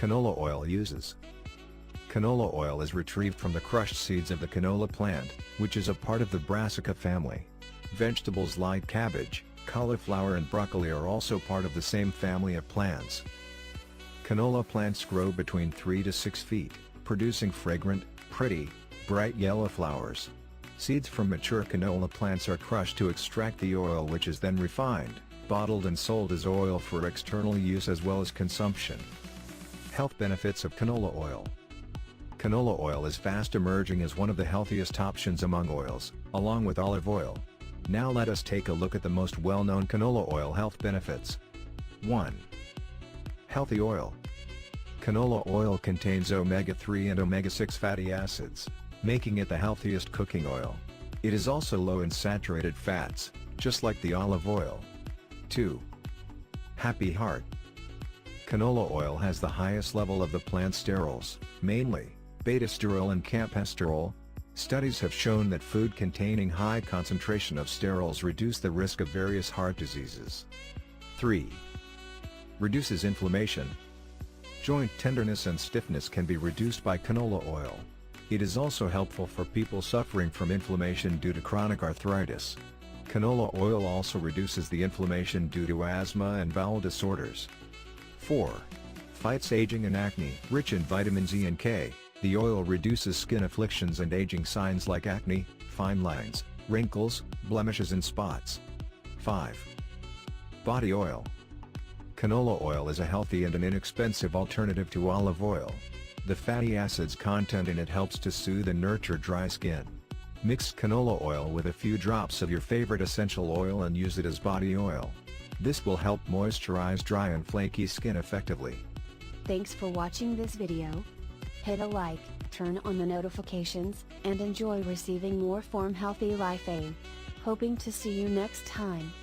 Canola oil uses. Canola oil is retrieved from the crushed seeds of the canola plant, which is a part of the brassica family. Vegetables like cabbage, cauliflower and broccoli are also part of the same family of plants. Canola plants grow between 3 to 6 feet, producing fragrant, pretty, bright yellow flowers. Seeds from mature canola plants are crushed to extract the oil, which is then refined, bottled and sold as oil for external use as well as consumption. Health benefits of canola oil. Canola oil is fast emerging as one of the healthiest options among oils, along with olive oil. Now let us take a look at the most well-known canola oil health benefits. 1. Healthy oil. Canola oil contains omega-3 and omega-6 fatty acids, making it the healthiest cooking oil. It is also low in saturated fats, just like the olive oil. 2. Happy heart. Canola oil has the highest level of the plant sterols, mainly beta-sterol and campesterol. Studies have shown that food containing high concentration of sterols reduce the risk of various heart diseases. 3. Reduces inflammation. Joint tenderness and stiffness can be reduced by canola oil. It is also helpful for people suffering from inflammation due to chronic arthritis. Canola oil also reduces the inflammation due to asthma and bowel disorders. 4. Fights aging and acne. Rich in vitamins E and K, the oil reduces skin afflictions and aging signs like acne, fine lines, wrinkles, blemishes and spots. 5. Body oil. Canola oil is a healthy and an inexpensive alternative to olive oil. The fatty acids content in it helps to soothe and nurture dry skin. Mix canola oil with a few drops of your favorite essential oil and use it as body oil. This will help moisturize dry and flaky skin effectively. Thanks for watching this video. Hit a like, turn on the notifications, and enjoy receiving more from Healthy Life aid. Hoping to see you next time.